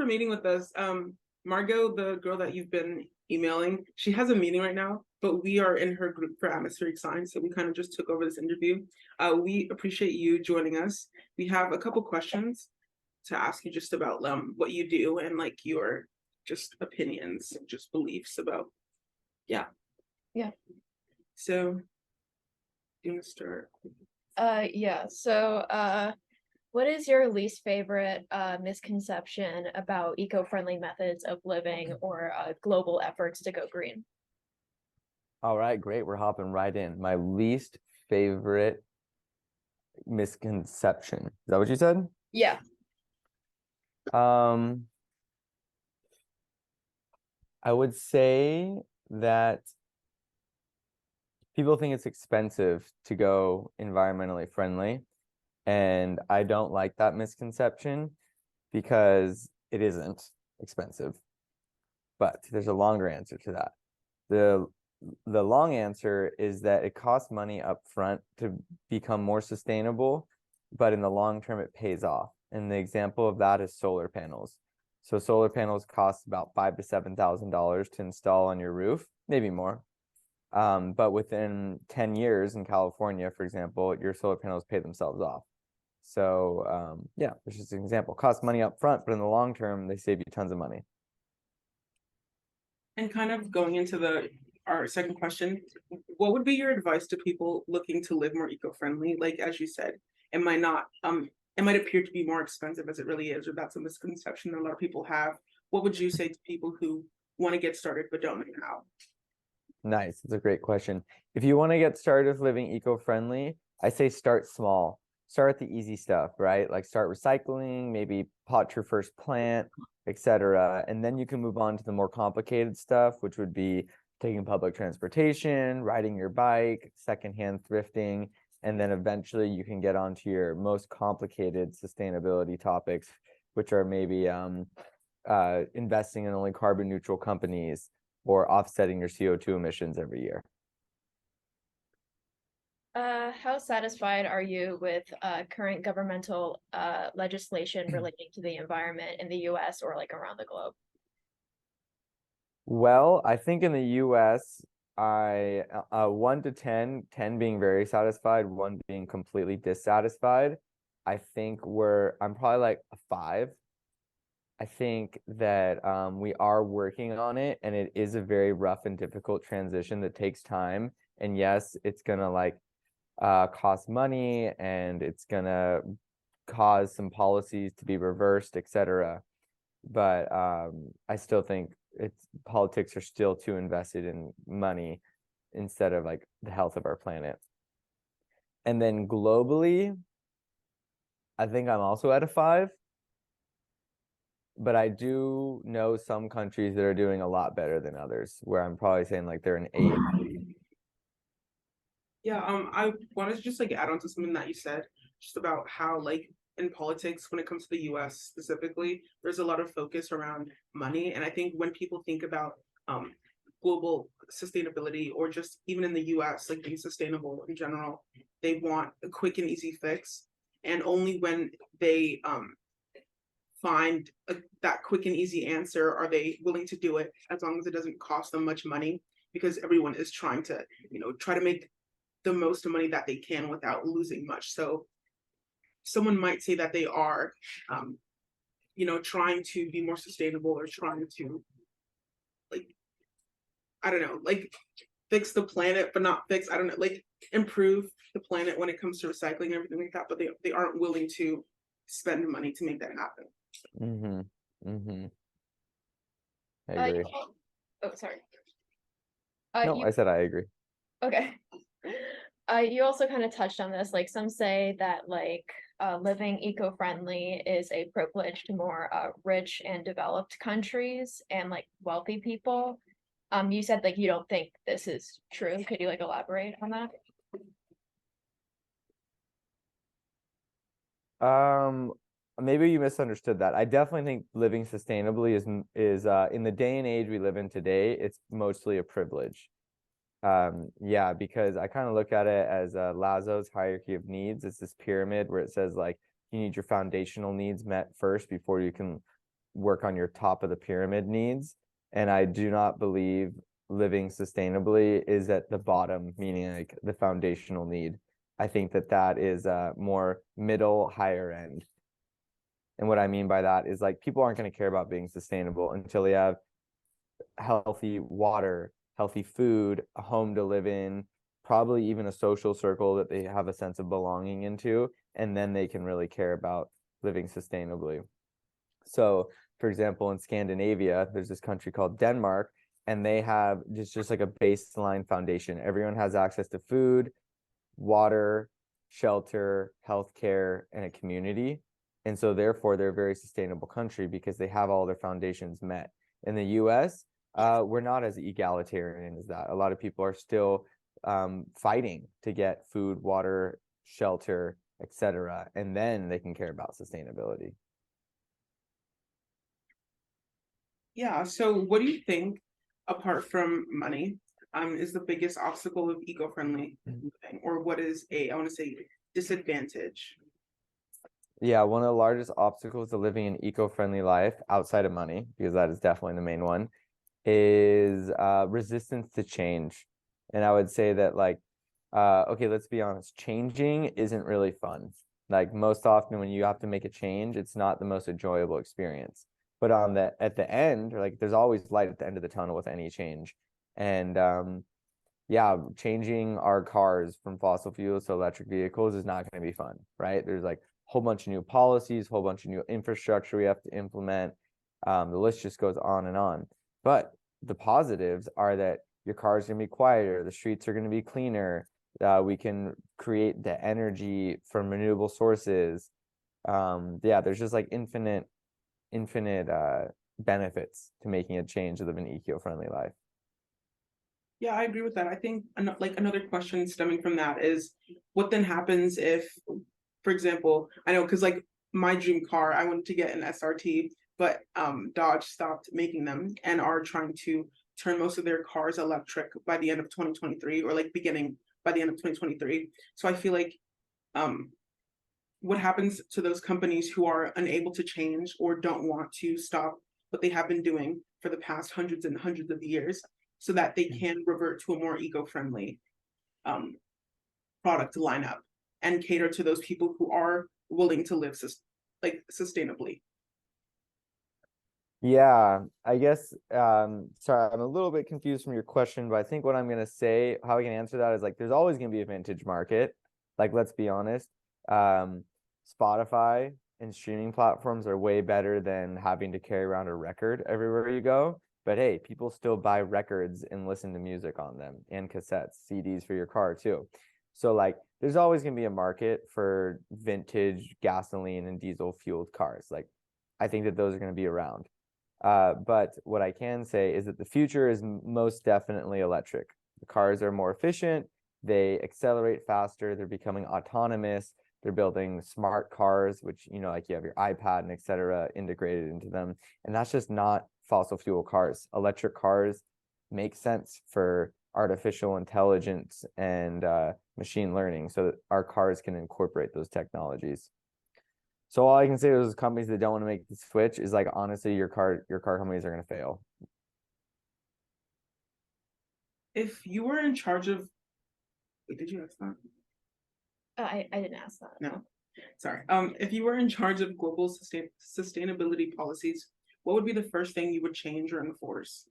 meeting with us. Margot, the girl that you've been emailing, she has a meeting right now, but we are in her group for atmospheric science, so we kind of just took over this interview. We appreciate you joining us. We have a couple questions to ask you just about what you do and like your just opinions, just beliefs about. Yeah. Yeah. So, do you want to start? Yeah. So, what is your least favorite misconception about eco-friendly methods of living or global efforts to go green? All right, great. We're hopping right in. My least favorite misconception. Is that what you said? Yeah. I would say that people think it's expensive to go environmentally friendly, and I don't like that misconception because it isn't expensive. But there's a longer answer to that. The long answer is that it costs money up front to become more sustainable, but in the long term it pays off. And the example of that is solar panels. So solar panels cost about $5,000 to $7,000 to install on your roof, maybe more. But within 10 years in California, for example, your solar panels pay themselves off. So yeah, it's just an example. Cost money up front, but in the long term, they save you tons of money. And kind of going into our second question, what would be your advice to people looking to live more eco-friendly? Like as you said, it might not it might appear to be more expensive as it really is, or that's a misconception that a lot of people have. What would you say to people who want to get started but don't know how? Nice. It's a great question. If you want to get started with living eco-friendly, I say start small. Start with the easy stuff, right? Like start recycling, maybe pot your first plant, etc. And then you can move on to the more complicated stuff, which would be taking public transportation, riding your bike, secondhand thrifting, and then eventually you can get onto your most complicated sustainability topics, which are maybe investing in only carbon neutral companies or offsetting your CO2 emissions every year. How satisfied are you with current governmental legislation relating to the environment in the US or like around the globe? Well, I think in the US, I 1 to 10, 10 being very satisfied, 1 being completely dissatisfied. I think I'm probably like a 5. I think that we are working on it, and it is a very rough and difficult transition that takes time. And yes, it's gonna like cost money, and it's gonna cause some policies to be reversed, etc. But I still think politics are still too invested in money instead of like the health of our planet. And then globally, I think I'm also at a 5. But I do know some countries that are doing a lot better than others, where I'm probably saying like they're an 8. Yeah, I wanted to just like add on to something that you said, just about how like in politics, when it comes to the US specifically, there's a lot of focus around money. And I think when people think about global sustainability or just even in the US, like being sustainable in general, they want a quick and easy fix. And only when they find that quick and easy answer are they willing to do it, as long as it doesn't cost them much money, because everyone is trying to, try to make the most money that they can without losing much. So someone might say that they are, trying to be more sustainable or trying to, like, I don't know, like fix the planet, but not fix, I don't know, like improve the planet when it comes to recycling and everything like that, but they aren't willing to spend money to make that happen. Mm-hmm. Mm-hmm. I agree. Oh, sorry. No, I said I agree. Okay. You also kind of touched on this. Like some say that like living eco-friendly is a privilege to more rich and developed countries and like wealthy people. You said like you don't think this is true. Could you like elaborate on that? Maybe you misunderstood that. I definitely think living sustainably is in the day and age we live in today, it's mostly a privilege. Yeah, because I kind of look at it as Laszlo's hierarchy of needs. It's this pyramid where it says like you need your foundational needs met first before you can work on your top of the pyramid needs. And I do not believe living sustainably is at the bottom, meaning like the foundational need. I think that that is more middle, higher end. And what I mean by that is like people aren't going to care about being sustainable until they have healthy water, healthy food, a home to live in, probably even a social circle that they have a sense of belonging into, and then they can really care about living sustainably. So, for example, in Scandinavia, there's this country called Denmark, and they have just like a baseline foundation. Everyone has access to food, water, shelter, healthcare, and a community. And so therefore they're a very sustainable country because they have all their foundations met. In the US, we're not as egalitarian as that. A lot of people are still fighting to get food, water, shelter, etc. And then they can care about sustainability. Yeah, so what do you think, apart from money, is the biggest obstacle of eco-friendly living, or what is I want to say, disadvantage? Yeah, one of the largest obstacles to living an eco-friendly life outside of money, because that is definitely the main one, is resistance to change. And I would say that like, okay, let's be honest, changing isn't really fun. Like most often when you have to make a change, it's not the most enjoyable experience. But at the end, like there's always light at the end of the tunnel with any change. And yeah, changing our cars from fossil fuels to electric vehicles is not going to be fun, right? There's like a whole bunch of new policies, whole bunch of new infrastructure we have to implement. The list just goes on and on. But the positives are that your car is going to be quieter, the streets are going to be cleaner, we can create the energy from renewable sources. Yeah, there's just like infinite benefits to making a change to live an eco-friendly life. Yeah, I agree with that. I think like another question stemming from that is what then happens if, for example, I know because like my dream car, I wanted to get an SRT, but Dodge stopped making them and are trying to turn most of their cars electric by the end of 2023, or like beginning by the end of 2023. So I feel like um what happens to those companies who are unable to change or don't want to stop what they have been doing for the past hundreds and hundreds of years, so that they can revert to a more eco-friendly um, product lineup and cater to those people who are willing to live like sustainably. Yeah, I guess sorry, I'm a little bit confused from your question, but I think what I'm gonna say, how I can answer that is like there's always gonna be a vintage market. Like let's be honest. Spotify and streaming platforms are way better than having to carry around a record everywhere you go. But hey, people still buy records and listen to music on them, and cassettes, CDs for your car too. So like there's always gonna be a market for vintage gasoline and diesel fueled cars. Like I think that those are gonna be around. But what I can say is that the future is most definitely electric. The cars are more efficient, they accelerate faster, they're becoming autonomous, they're building smart cars, which, you know, like you have your iPad and et cetera integrated into them. And that's just not fossil fuel cars. Electric cars make sense for artificial intelligence and machine learning so that our cars can incorporate those technologies. So all I can say to those companies that don't want to make the switch is like honestly, your car companies are going to fail. If you were in charge of, wait, did you ask that? I didn't ask that. No, sorry. If you were in charge of global sustainability policies, what would be the first thing you would change or enforce?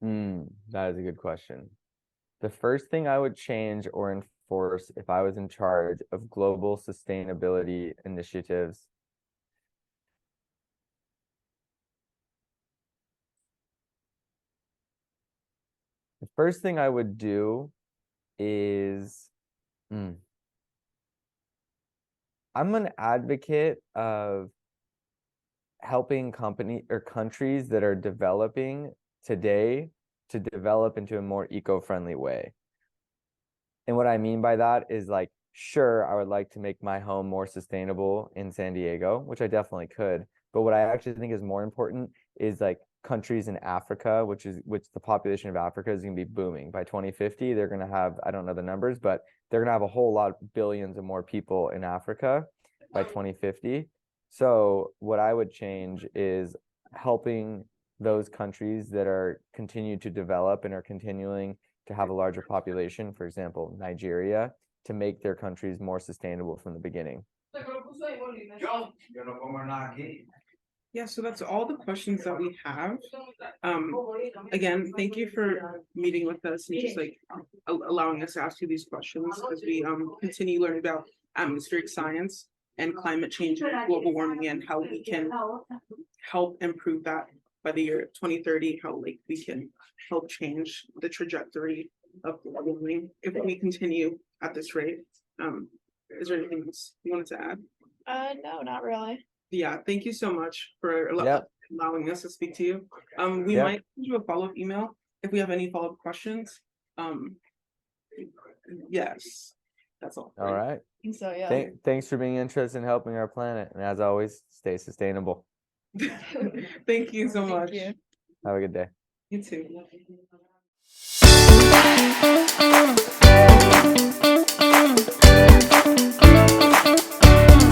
That is a good question. The first thing I would change or enforce if I was in charge of global sustainability initiatives. The first thing I would do is, I'm an advocate of helping company or countries that are developing today to develop into a more eco-friendly way. And what I mean by that is like, sure, I would like to make my home more sustainable in San Diego, which I definitely could. But what I actually think is more important is like countries in Africa, which the population of Africa is going to be booming. By 2050, they're going to have, I don't know the numbers, but they're going to have a whole lot of billions of more people in Africa by 2050. So what I would change is helping those countries that are continue to develop and are continuing to have a larger population, for example, Nigeria, to make their countries more sustainable from the beginning. Yeah, so that's all the questions that we have. Again, thank you for meeting with us and just like allowing us to ask you these questions as we continue learning about atmospheric science and climate change and global warming and how we can help improve that by the year 2030, how like we can help change the trajectory of global warming if we continue at this rate. Is there anything else you wanted to add? No, not really. Yeah, thank you so much for Yep. allowing us to speak to you. We Yep. might do a follow-up email if we have any follow-up questions. Yes, that's all. All right. So, yeah. Thanks for being interested in helping our planet. And as always, stay sustainable. Thank you so Thank much. you. Have a good day. You too.